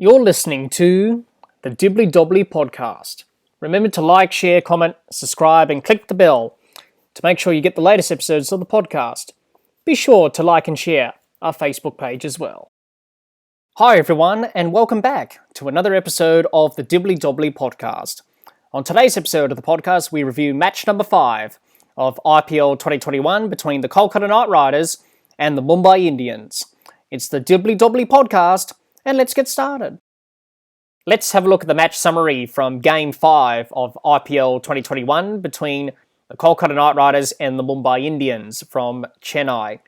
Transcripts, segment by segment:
You're listening to the Dibbly Dobbly podcast. Remember to like, share, comment, subscribe, and click the bell to make sure you get the latest episodes of the podcast. Be sure to like and share our Facebook page as well. Hi everyone, and welcome back to another episode of the Dibbly Dobbly podcast. On today's episode of the podcast, we review match number 5 of IPL 2021 between the Kolkata Knight Riders and the Mumbai Indians. It's the Dibbly Dobbly podcast, and let's get started. Let's have a look at the match summary from Game 5 of IPL 2021 between the Kolkata Knight Riders and the Mumbai Indians from Chennai.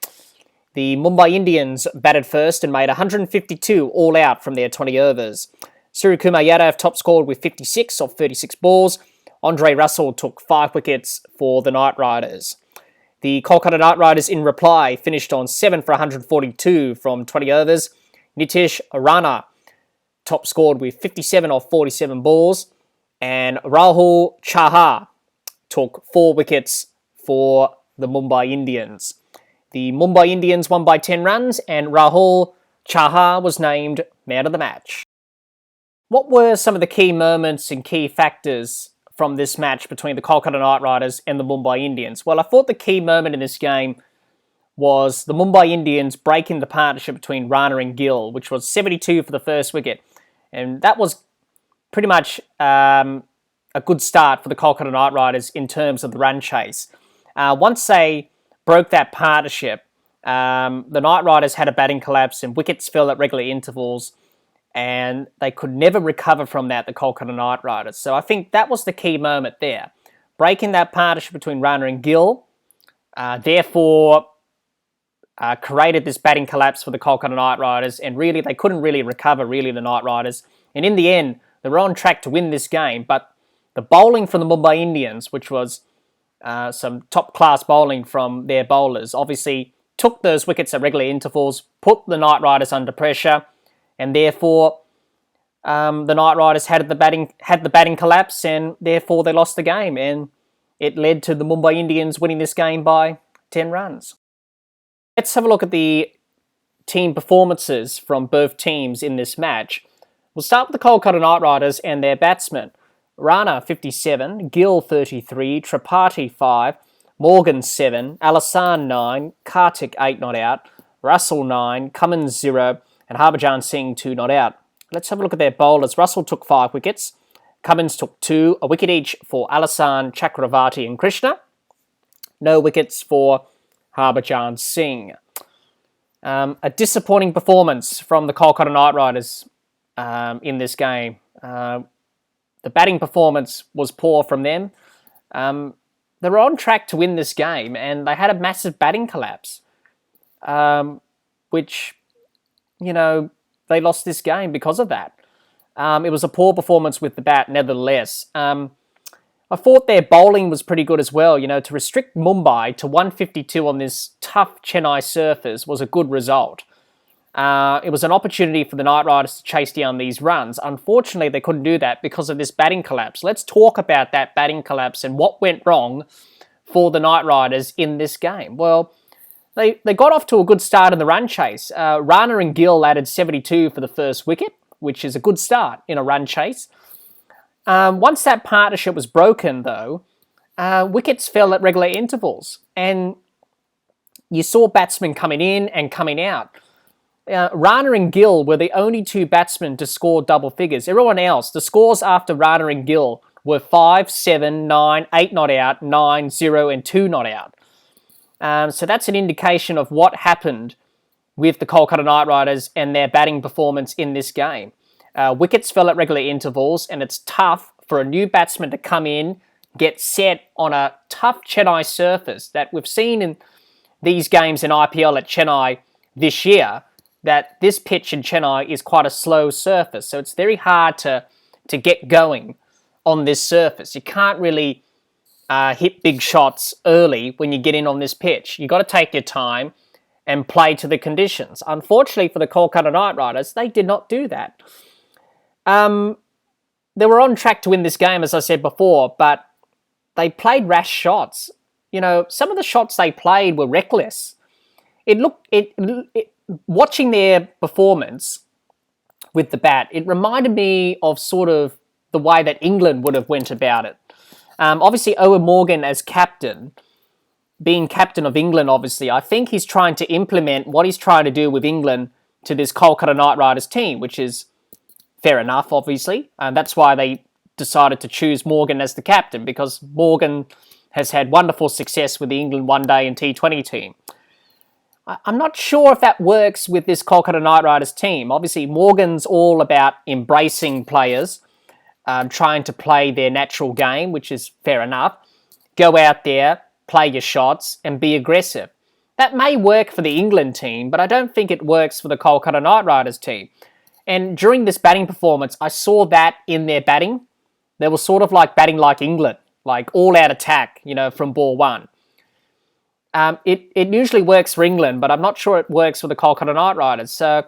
The Mumbai Indians batted first and made 152 all out from their 20 overs. Suryakumar Yadav top scored with 56 off 36 balls. Andre Russell took 5 wickets for the Knight Riders. The Kolkata Knight Riders in reply finished on 7 for 142 from 20 overs. Nitish Rana top scored with 57 off 47 balls, and Rahul Chahar took 4 wickets for the Mumbai Indians. The Mumbai Indians won by 10 runs, and Rahul Chahar was named man of the match. What were some of the key moments and key factors from this match between the Kolkata Knight Riders and the Mumbai Indians? Well, I thought the key moment in this game was the Mumbai Indians breaking the partnership between Rana and Gill, which was 72 for the first wicket. And that was pretty much a good start for the Kolkata Knight Riders in terms of the run chase. Once they broke that partnership, the Knight Riders had a batting collapse and wickets fell at regular intervals, and they could never recover from that, the Kolkata Knight Riders. So I think that was the key moment there. Breaking that partnership between Rana and Gill, therefore created this batting collapse for the Kolkata Knight Riders, and really they couldn't really recover, the Knight Riders. And in the end, they were on track to win this game, but the bowling from the Mumbai Indians, which was some top-class bowling from their bowlers, obviously took those wickets at regular intervals, put the Knight Riders under pressure, and therefore the Knight Riders had the batting collapse, and therefore they lost the game, and it led to the Mumbai Indians winning this game by 10 runs. Let's have a look at the team performances from both teams in this match. We'll start with the Kolkata Knight Riders and their batsmen. Rana 57, Gill 33, Tripathi 5, Morgan 7, Alasan 9, Kartik 8 not out, Russell 9, Cummins 0, and Harbhajan Singh 2 not out. Let's have a look at their bowlers. Russell took 5 wickets, Cummins took 2, a wicket each for Alasan, Chakravarti and Krishna. No wickets for Harbhajan Singh. A disappointing performance from the Kolkata Knight Riders in this game. The batting performance was poor from them. They were on track to win this game, and they had a massive batting collapse, which, they lost this game because of that. It was a poor performance with the bat, nevertheless. I thought their bowling was pretty good as well. To restrict Mumbai to 152 on this tough Chennai surface was a good result. It was an opportunity for the Knight Riders to chase down these runs. Unfortunately, they couldn't do that because of this batting collapse. Let's talk about that batting collapse and what went wrong for the Knight Riders in this game. Well, they got off to a good start in the run chase. Rana and Gill added 72 for the first wicket, which is a good start in a run chase. Once that partnership was broken, though, wickets fell at regular intervals, and you saw batsmen coming in and coming out. Rana and Gill were the only 2 batsmen to score double figures. Everyone else, the scores after Rana and Gill were 5, 7, 9, 8 not out, 9, 0, and 2 not out. So that's an indication of what happened with the Kolkata Knight Riders and their batting performance in this game. Wickets fell at regular intervals, and it's tough for a new batsman to come in, get set on a tough Chennai surface that we've seen in these games in IPL at Chennai this year, that this pitch in Chennai is quite a slow surface. So it's very hard to get going on this surface. You can't really hit big shots early when you get in on this pitch. You've got to take your time and play to the conditions. Unfortunately for the Kolkata Knight Riders, they did not do that. They were on track to win this game, as I said before, but they played rash shots. Some of the shots they played were reckless. Watching their performance, with the bat. It reminded me of sort of the way that England would have went about it. Obviously, Owen Morgan as captain, being captain of England, obviously, I think he's trying to implement what he's trying to do with England to this Kolkata Knight Riders team, which is fair enough, obviously. That's why they decided to choose Morgan as the captain, because Morgan has had wonderful success with the England One Day and T20 team. I'm not sure if that works with this Kolkata Knight Riders team. Obviously, Morgan's all about embracing players, trying to play their natural game, which is fair enough. Go out there, play your shots, and be aggressive. That may work for the England team, but I don't think it works for the Kolkata Knight Riders team. And during this batting performance, I saw that in their batting. They were sort of like batting like England, like all-out attack, from ball one. It usually works for England, but I'm not sure it works for the Kolkata Knight Riders. So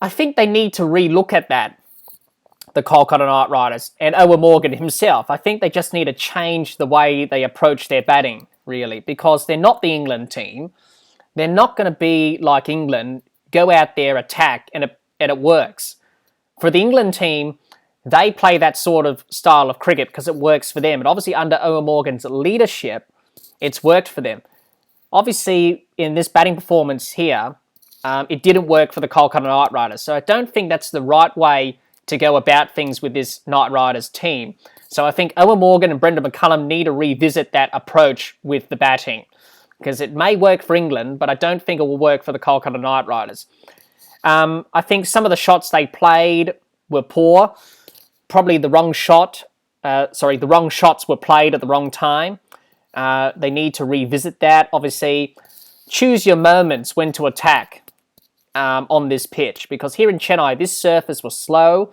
I think they need to relook at that, the Kolkata Knight Riders, and Owen Morgan himself. I think they just need to change the way they approach their batting, really, because they're not the England team. They're not going to be like England, go out there, attack, and it works. For the England team, they play that sort of style of cricket because it works for them. And obviously under Owen Morgan's leadership, it's worked for them. Obviously, in this batting performance here, it didn't work for the Kolkata Knight Riders. So I don't think that's the right way to go about things with this Knight Riders team. So I think Owen Morgan and Brendan McCullum need to revisit that approach with the batting, because it may work for England, but I don't think it will work for the Kolkata Knight Riders. I think some of the shots they played were poor. Probably the wrong shot. The wrong shots were played at the wrong time. They need to revisit that. Obviously, choose your moments when to attack on this pitch, because here in Chennai, this surface was slow.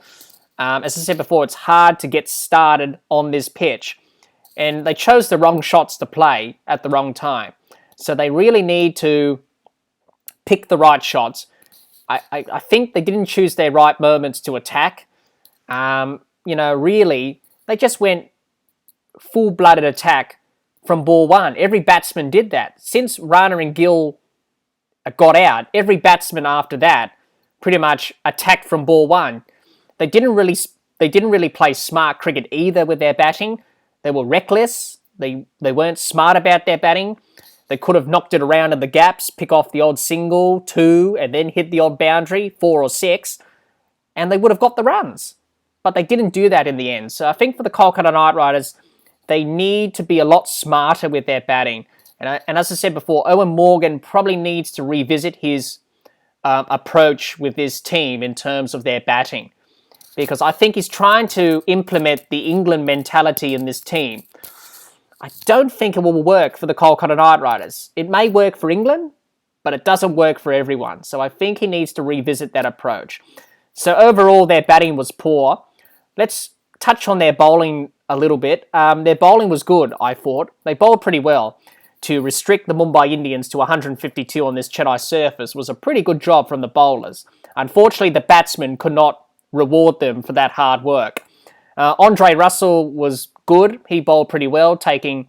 As I said before, it's hard to get started on this pitch, and they chose the wrong shots to play at the wrong time. So they really need to pick the right shots. I think they didn't choose their right moments to attack. Really, they just went full-blooded attack from ball one. Every batsman did that. Since Rana and Gill got out, every batsman after that pretty much attacked from ball one. They didn't really play smart cricket either with their batting. They were reckless. They weren't smart about their batting. They could have knocked it around in the gaps, pick off the odd single, two, and then hit the odd boundary, 4 or 6, and they would have got the runs. But they didn't do that in the end. So I think for the Kolkata Knight Riders, they need to be a lot smarter with their batting. And as I said before, Owen Morgan probably needs to revisit his approach with this team in terms of their batting, because I think he's trying to implement the England mentality in this team. I don't think it will work for the Kolkata Knight Riders. It may work for England, but it doesn't work for everyone. So I think he needs to revisit that approach. So overall, their batting was poor. Let's touch on their bowling a little bit. Their bowling was good, I thought. They bowled pretty well. To restrict the Mumbai Indians to 152 on this Chennai surface was a pretty good job from the bowlers. Unfortunately, the batsmen could not reward them for that hard work. Andre Russell was good. He bowled pretty well, taking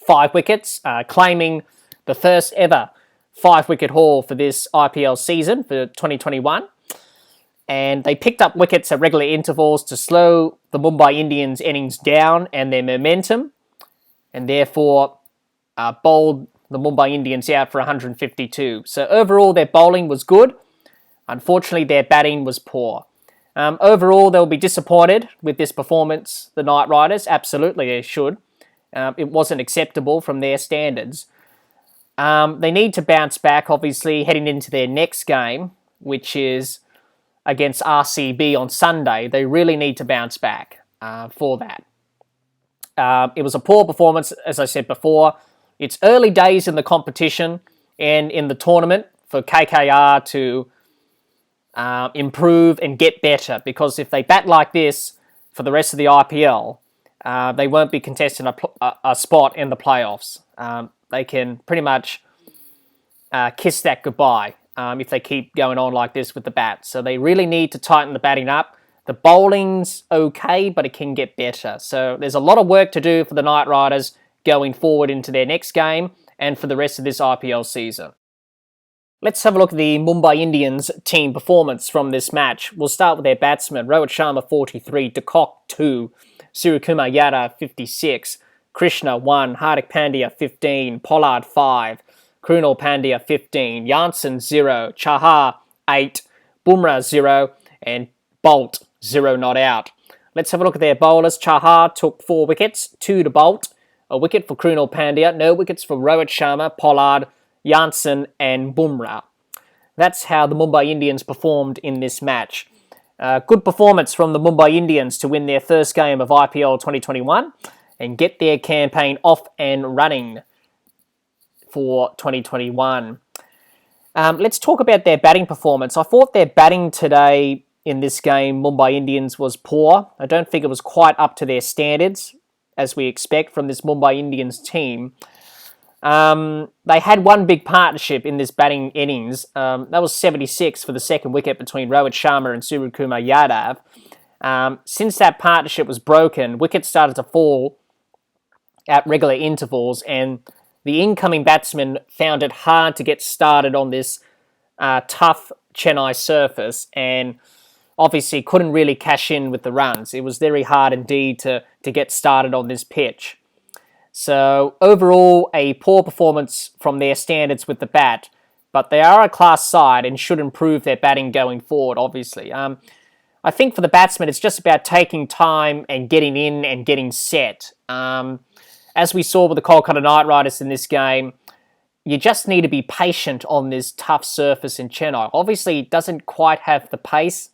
5 wickets, claiming the first ever 5-wicket haul for this IPL season for 2021. And they picked up wickets at regular intervals to slow the Mumbai Indians' innings down and their momentum, and therefore bowled the Mumbai Indians out for 152. So overall, their bowling was good. Unfortunately, their batting was poor. Overall, they'll be disappointed with this performance, the Knight Riders. Absolutely, they should. It wasn't acceptable from their standards. They need to bounce back, obviously, heading into their next game, which is against RCB on Sunday. They really need to bounce back for that. It was a poor performance, as I said before. It's early days in the competition and in the tournament for KKR to improve and get better, because if they bat like this for the rest of the IPL, they won't be contesting a spot in the playoffs. They can pretty much kiss that goodbye if they keep going on like this with the bat. So they really need to tighten the batting up. The bowling's okay, but it can get better. So there's a lot of work to do for the Knight Riders going forward into their next game and for the rest of this IPL season. Let's have a look at the Mumbai Indians team performance from this match. We'll start with their batsmen. Rohit Sharma 43, De Kock 2, Suryakumar Yadav 56, Krishna 1, Hardik Pandya 15, Pollard 5, Krunal Pandya 15, Jansen 0, Chahar 8, Bumrah 0, and Bolt 0 not out. Let's have a look at their bowlers. Chahar took 4 wickets, 2 to Bolt, a wicket for Krunal Pandya, no wickets for Rohit Sharma, Pollard, Jansen and Bumrah. That's how the Mumbai Indians performed in this match. Good performance from the Mumbai Indians to win their first game of IPL 2021 and get their campaign off and running for 2021. Let's talk about their batting performance. I thought their batting today in this game, Mumbai Indians, was poor. I don't think it was quite up to their standards, as we expect from this Mumbai Indians team. They had one big partnership in this batting innings. That was 76 for the second wicket between Rohit Sharma and Suryakumar Yadav. Since that partnership was broken, wickets started to fall at regular intervals, and the incoming batsmen found it hard to get started on this tough Chennai surface, and obviously couldn't really cash in with the runs. It was very hard indeed to get started on this pitch. So overall, a poor performance from their standards with the bat, but they are a class side and should improve their batting going forward, obviously. I think for the batsmen, it's just about taking time and getting in and getting set. As we saw with the Kolkata Knight Riders in this game, you just need to be patient on this tough surface in Chennai. Obviously, it doesn't quite have the pace,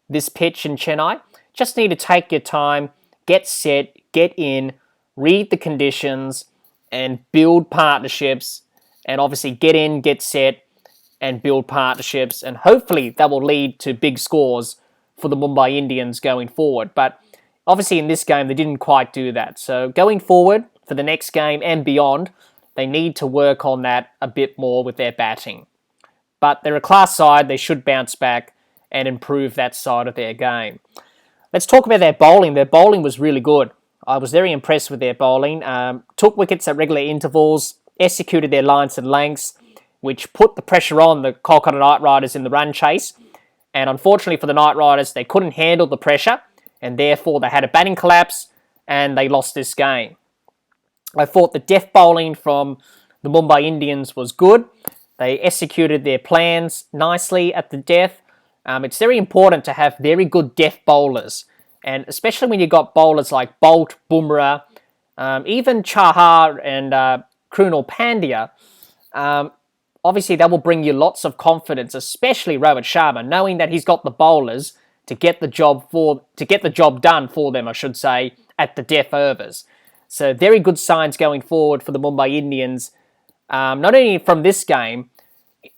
this pitch in Chennai. Just need to take your time, get set, get in, read the conditions, and build partnerships, and obviously get in, get set, and build partnerships, and hopefully that will lead to big scores for the Mumbai Indians going forward. But obviously in this game, they didn't quite do that. So going forward for the next game and beyond, they need to work on that a bit more with their batting. But they're a class side, they should bounce back and improve that side of their game. Let's talk about their bowling. Their bowling was really good. I was very impressed with their bowling. Took wickets at regular intervals, executed their lines and lengths, which put the pressure on the Kolkata Knight Riders in the run chase. And unfortunately for the Knight Riders, they couldn't handle the pressure, and therefore they had a batting collapse and they lost this game. I thought the death bowling from the Mumbai Indians was good. They executed their plans nicely at the death. It's very important to have very good death bowlers, and especially when you've got bowlers like Bolt, Bumrah, even Chahar and Krunal Pandya. Obviously, that will bring you lots of confidence, especially Rohit Sharma, knowing that he's got the bowlers to get the job done for them, I should say, at the death overs. So very good signs going forward for the Mumbai Indians, not only from this game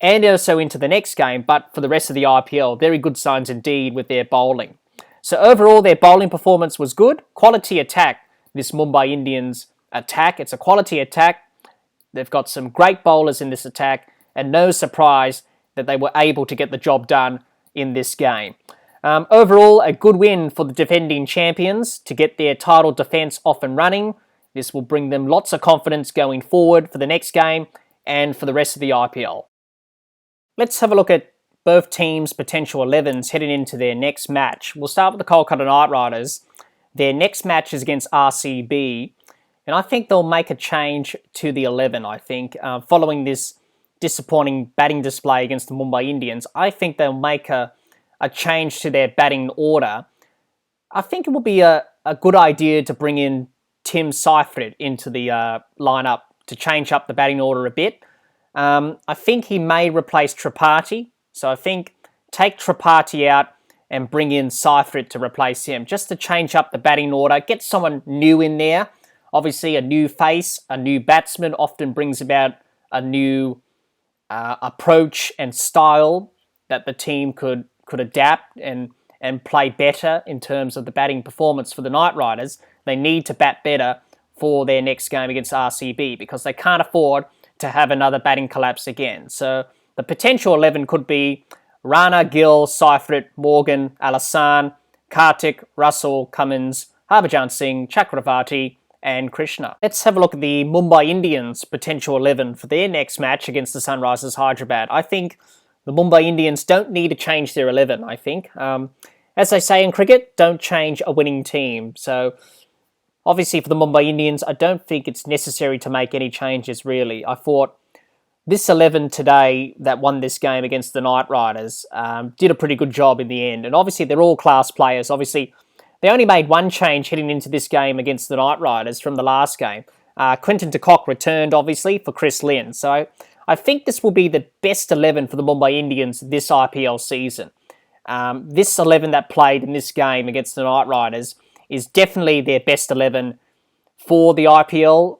and also into the next game, but for the rest of the IPL. Very good signs indeed with their bowling. So overall, their bowling performance was good. Quality attack, this Mumbai Indians attack. It's a quality attack. They've got some great bowlers in this attack, and no surprise that they were able to get the job done in this game. Overall, a good win for the defending champions to get their title defence off and running. This will bring them lots of confidence going forward for the next game and for the rest of the IPL. Let's have a look at both teams' potential 11s heading into their next match. We'll start with the Kolkata Knight Riders. Their next match is against RCB, and I think they'll make a change to the 11, I think. Following this disappointing batting display against the Mumbai Indians, I think they'll make a change to their batting order. I think it will be a good idea to bring in Tim Seifert into the lineup to change up the batting order a bit. I think he may replace Tripathi, so I think take Tripathi out and bring in Seifert to replace him, just to change up the batting order, get someone new in there. Obviously, a new face, a new batsman often brings about a new approach and style that the team could adapt and play better in terms of the batting performance for the Knight Riders. They need to bat better for their next game against RCB because they can't afford to have another batting collapse again. So the potential 11 could be Rana, Gill, Seifert, Morgan, Alassane, Karthik, Russell, Cummins, Harbhajan Singh, Chakravarti, and Krishna. Let's have a look at the Mumbai Indians' potential 11 for their next match against the Sunrisers Hyderabad. I think the Mumbai Indians don't need to change their 11, I think. As they say in cricket, don't change a winning team. So, obviously for the Mumbai Indians, I don't think it's necessary to make any changes, really. I thought this 11 today that won this game against the Knight Riders did a pretty good job in the end. And obviously they're all class players. Obviously, they only made one change heading into this game against the Knight Riders from the last game. Quinton de Kock returned, obviously, for Chris Lynn. So I think this will be the best 11 for the Mumbai Indians this IPL season. This 11 that played in this game against the Knight Riders is definitely their best 11 for the IPL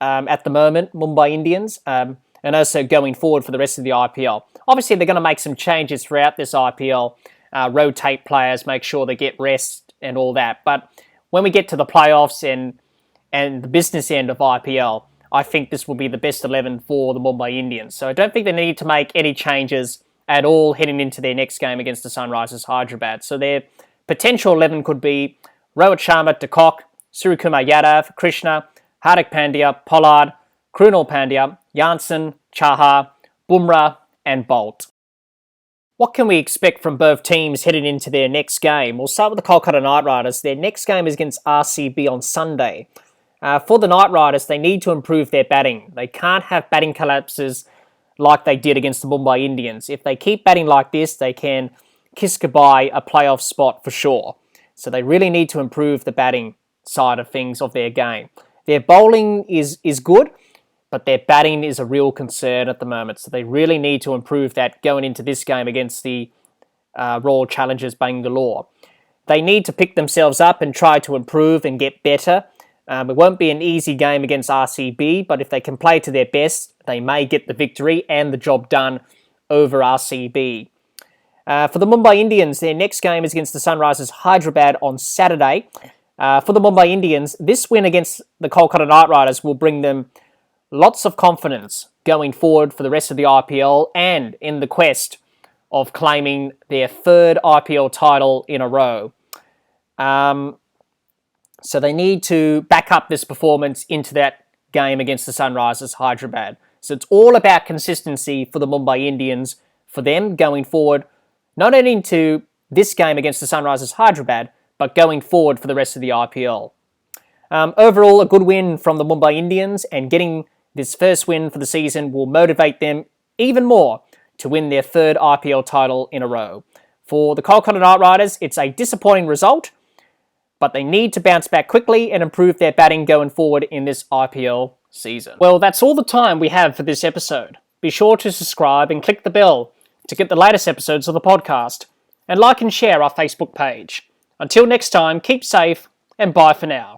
at the moment, Mumbai Indians, and also going forward for the rest of the IPL. Obviously, they're going to make some changes throughout this IPL, rotate players, make sure they get rest and all that. But when we get to the playoffs and the business end of IPL, I think this will be the best 11 for the Mumbai Indians. So I don't think they need to make any changes at all heading into their next game against the Sunrisers Hyderabad. So their potential 11 could be Rohit Sharma, de Kock, Suryakumar Yadav, Krishna, Hardik Pandya, Pollard, Krunal Pandya, Jansen, Chahar, Bumrah and Bolt. What can we expect from both teams heading into their next game? We'll start with the Kolkata Knight Riders. Their next game is against RCB on Sunday. For the Knight Riders, they need to improve their batting. They can't have batting collapses like they did against the Mumbai Indians. If they keep batting like this, they can kiss goodbye a playoff spot for sure. So they really need to improve the batting side of things of their game. Their bowling is good, but their batting is a real concern at the moment. So they really need to improve that going into this game against the Royal Challengers Bangalore. They need to pick themselves up and try to improve and get better. It won't be an easy game against RCB, but if they can play to their best, they may get the victory and the job done over RCB. For the Mumbai Indians, their next game is against the Sunrisers Hyderabad on Saturday. For the Mumbai Indians, this win against the Kolkata Knight Riders will bring them lots of confidence going forward for the rest of the IPL and in the quest of claiming their third IPL title in a row. So they need to back up this performance into that game against the Sunrisers Hyderabad. So it's all about consistency for the Mumbai Indians, for them going forward, not only into this game against the Sunrisers Hyderabad, but going forward for the rest of the IPL. Overall, a good win from the Mumbai Indians, and getting this first win for the season will motivate them even more to win their third IPL title in a row. For the Kolkata Knight Riders, it's a disappointing result, but they need to bounce back quickly and improve their batting going forward in this IPL season. Well, that's all the time we have for this episode. Be sure to subscribe and click the bell to get the latest episodes of the podcast, and like and share our Facebook page. Until next time, keep safe and bye for now.